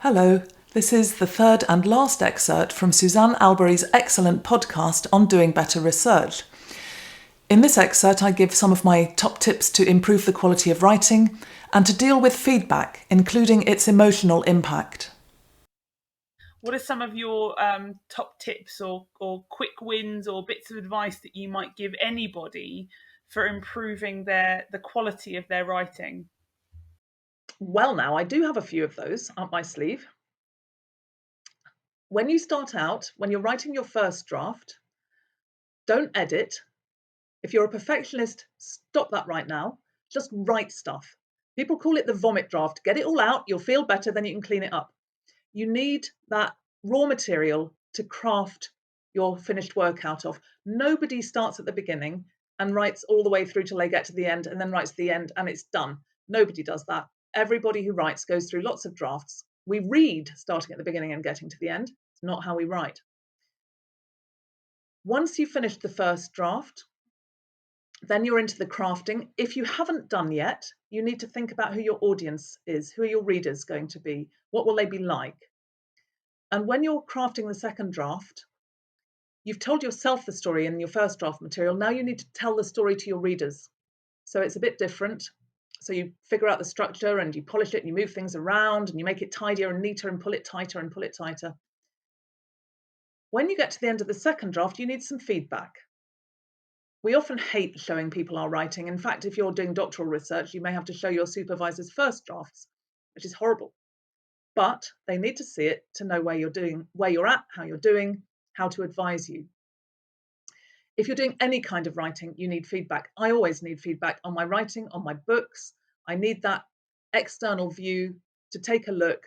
Hello, this is the third and last excerpt from Suzanne Albary's excellent podcast on doing better research. In this excerpt, I give some of my top tips to improve the quality of writing and to deal with feedback, including its emotional impact. What are some of your top tips or quick wins or bits of advice that you might give anybody for improving the quality of their writing? Well, now, I do have a few of those up my sleeve. When you start out, when you're writing your first draft, don't edit. If you're a perfectionist, stop that right now. Just write stuff. People call it the vomit draft. Get it all out, you'll feel better, then you can clean it up. You need that raw material to craft your finished work out of. Nobody starts at the beginning and writes all the way through till they get to the end and then writes the end and it's done. Nobody does that. Everybody who writes goes through lots of drafts. We read starting at the beginning and getting to the end. It's not how we write. Once you've finished the first draft, then you're into the crafting. If you haven't done yet, you need to think about who your audience is. Who are your readers going to be? What will they be like? And when you're crafting the second draft, you've told yourself the story in your first draft material. Now you need to tell the story to your readers. So it's a bit different. So you figure out the structure and you polish it and you move things around and you make it tidier and neater and pull it tighter and pull it tighter. When you get to the end of the second draft, you need some feedback. We often hate showing people our writing. In fact, if you're doing doctoral research, you may have to show your supervisor's first drafts, which is horrible. But they need to see it to know where you're at, how you're doing, how to advise you. If you're doing any kind of writing, you need feedback. I always need feedback on my writing, on my books. I need that external view to take a look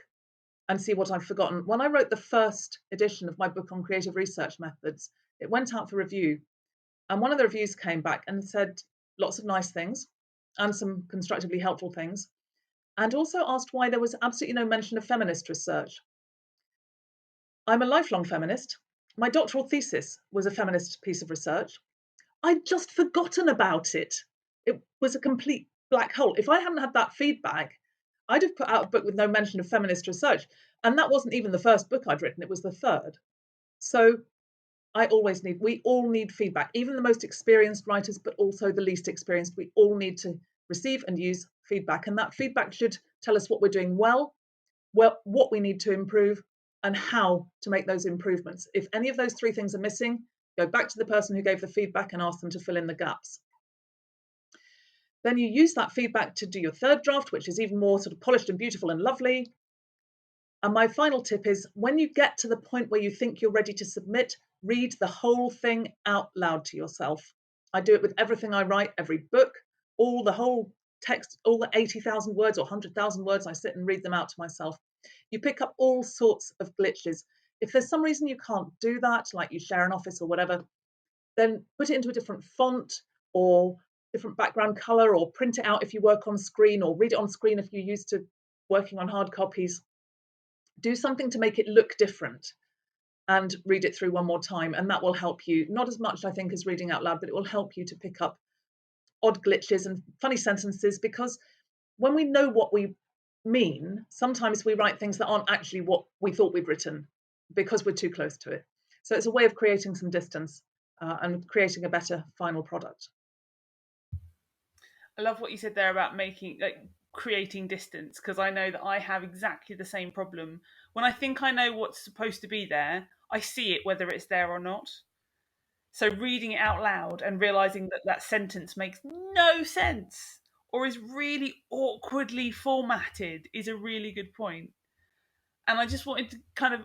and see what I've forgotten. When I wrote the first edition of my book on creative research methods, it went out for review. And one of the reviews came back and said lots of nice things and some constructively helpful things, and also asked why there was absolutely no mention of feminist research. I'm a lifelong feminist. My doctoral thesis was a feminist piece of research. I'd just forgotten about it. It was a complete black hole. If I hadn't had that feedback, I'd have put out a book with no mention of feminist research. And that wasn't even the first book I'd written, it was the third. So we all need feedback, even the most experienced writers, but also the least experienced. We all need to receive and use feedback. And that feedback should tell us what we're doing well, what we need to improve, and how to make those improvements. If any of those three things are missing, go back to the person who gave the feedback and ask them to fill in the gaps. Then you use that feedback to do your third draft, which is even more sort of polished and beautiful and lovely. And my final tip is, when you get to the point where you think you're ready to submit, read the whole thing out loud to yourself. I do it with everything I write, every book, all the whole text, all the 80,000 words or 100,000 words, I sit and read them out to myself. You pick up all sorts of glitches. If there's some reason you can't do that, like you share an office or whatever, then put it into a different font or different background color, or print it out if you work on screen, or read it on screen if you're used to working on hard copies. Do something to make it look different and read it through one more time. And that will help you, not as much, I think, as reading out loud, but it will help you to pick up odd glitches and funny sentences, because when we know what we mean, sometimes we write things that aren't actually what we thought we'd written because we're too close to it. So it's a way of creating some distance and creating a better final product. I love what you said there about creating distance, because I know that I have exactly the same problem. When I think I know what's supposed to be there, I see it whether it's there or not. So reading it out loud and realizing that that sentence makes no sense or is really awkwardly formatted is a really good point. And I just wanted to kind of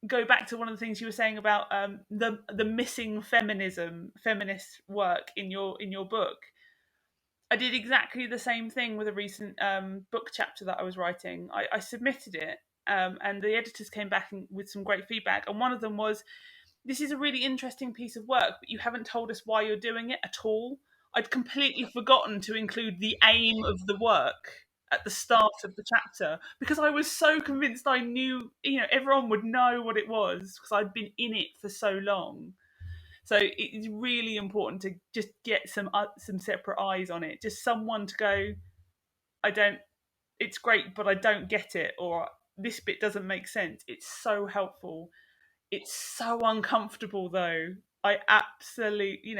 go back to one of the things you were saying about the missing feminist work in your book. I did exactly the same thing with a recent book chapter that I was writing. I submitted it, and the editors came back with some great feedback. And one of them was, "This is a really interesting piece of work, but you haven't told us why you're doing it at all." I'd completely forgotten to include the aim of the work at the start of the chapter, because I was so convinced I knew, everyone would know what it was because I'd been in it for so long. So it's really important to just get some separate eyes on it. Just someone to go, I don't. It's great, but I don't get it, or this bit doesn't make sense. It's so helpful. It's so uncomfortable though. I absolutely,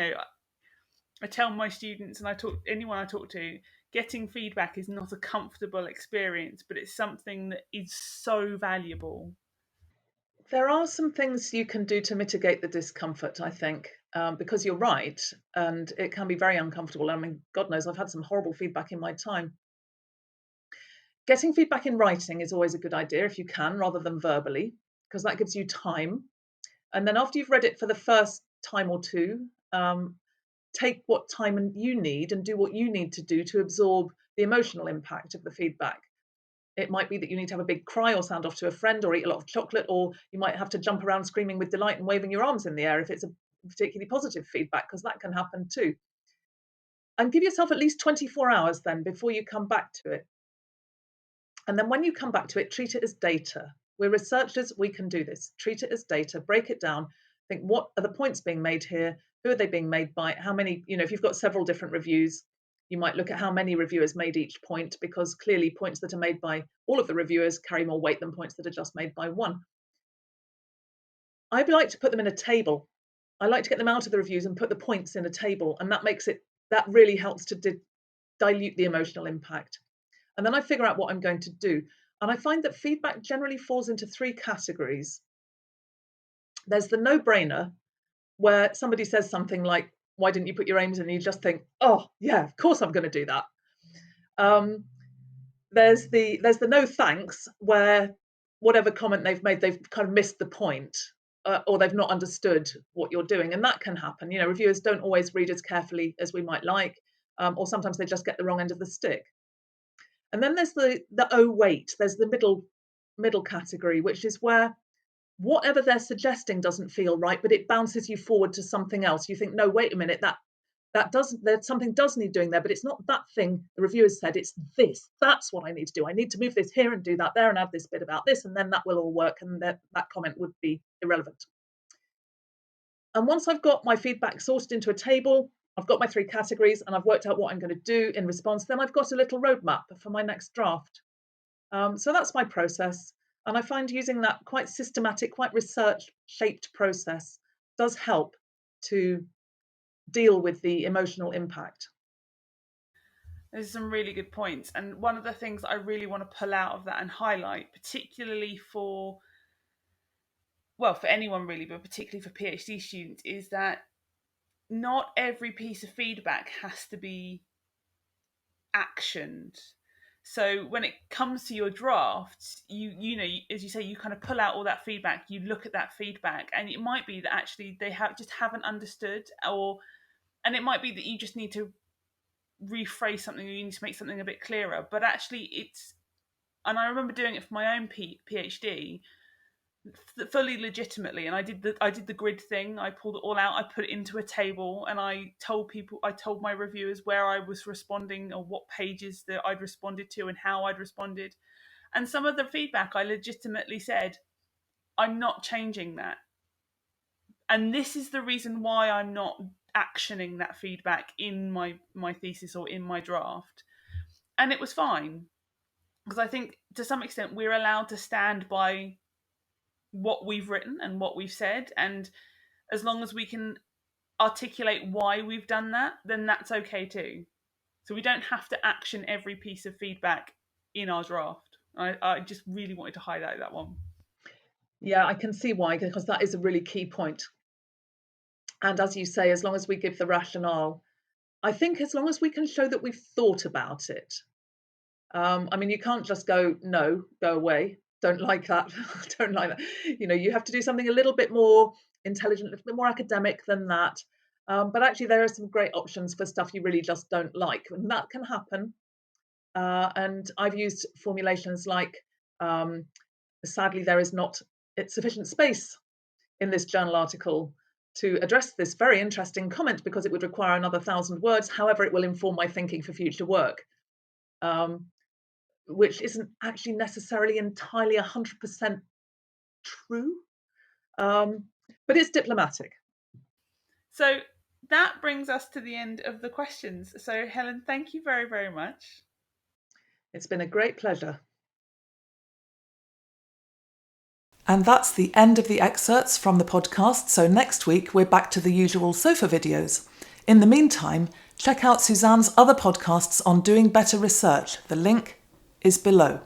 I tell my students and I talk anyone I talk to, getting feedback is not a comfortable experience, but it's something that is so valuable. There are some things you can do to mitigate the discomfort, I think, because you're right, and it can be very uncomfortable. I mean, God knows I've had some horrible feedback in my time. Getting feedback in writing is always a good idea if you can, rather than verbally, because that gives you time. And then after you've read it for the first time or two, take what time you need and do what you need to do to absorb the emotional impact of the feedback. It might be that you need to have a big cry or sound off to a friend or eat a lot of chocolate, or you might have to jump around screaming with delight and waving your arms in the air if it's a particularly positive feedback, because that can happen too. And give yourself at least 24 hours then before you come back to it. And then when you come back to it, treat it as data. We're researchers, we can do this. Treat it as data, break it down, think what are the points being made here? Who are they being made by? How many, if you've got several different reviews, you might look at how many reviewers made each point, because clearly points that are made by all of the reviewers carry more weight than points that are just made by one. I like to put them in a table. I like to get them out of the reviews and put the points in a table, and that really helps to dilute the emotional impact. And then I figure out what I'm going to do. And I find that feedback generally falls into three categories. There's the no-brainer, where somebody says something like, why didn't you put your aims in? And you just think, oh, yeah, of course I'm going to do that. There's the no thanks, where whatever comment they've made, they've kind of missed the point, or they've not understood what you're doing. And that can happen. Reviewers don't always read as carefully as we might like, or sometimes they just get the wrong end of the stick. And then there's the oh wait, there's the middle category, which is where whatever they're suggesting doesn't feel right, but it bounces you forward to something else. You think, no, wait a minute, that doesn't, there's something does need doing there, but it's not that thing the reviewers said, it's this. That's what I need to do. I need to move this here and do that there and add this bit about this, and then that will all work, and that comment would be irrelevant. And once I've got my feedback sorted into a table, I've got my three categories, and I've worked out what I'm going to do in response, then I've got a little roadmap for my next draft. So that's my process. And I find using that quite systematic, quite research-shaped process does help to deal with the emotional impact. There's some really good points. And one of the things I really want to pull out of that and highlight, particularly for anyone really, but particularly for PhD students, is that not every piece of feedback has to be actioned. So when it comes to your drafts, you know, as you say, you kind of pull out all that feedback, you look at that feedback, and it might be that actually they haven't understood, and it might be that you just need to rephrase something, or you need to make something a bit clearer. But actually, and I remember doing it for my own PhD, fully legitimately, and I did the grid thing. I pulled it all out, I put it into a table, and I told my reviewers where I was responding, or what pages that I'd responded to, and how I'd responded. And some of the feedback, I legitimately said, I'm not changing that, and this is the reason why I'm not actioning that feedback in my thesis or in my draft. And it was fine, because I think to some extent we're allowed to stand by what we've written and what we've said, and as long as we can articulate why we've done that, then that's okay too. So we don't have to action every piece of feedback in our draft. I just really wanted to highlight that one. Yeah, I can see why, because that is a really key point. And as you say, as long as we give the rationale, I think as long as we can show that we've thought about it. I mean, you can't just go, no, go away. Don't like that. Don't like that. You have to do something a little bit more intelligent, a little bit more academic than that. But actually, there are some great options for stuff you really just don't like, and that can happen. And I've used formulations like, sadly, there is not sufficient space in this journal article to address this very interesting comment, because it would require another 1,000 words. However, it will inform my thinking for future work. Which isn't actually necessarily entirely 100% true, but it's diplomatic. So that brings us to the end of the questions. So Helen, thank you very, very much. It's been a great pleasure. And that's the end of the excerpts from the podcast, so next week we're back to the usual sofa videos. In the meantime, check out Suzanne's other podcasts on doing better research. The link is below.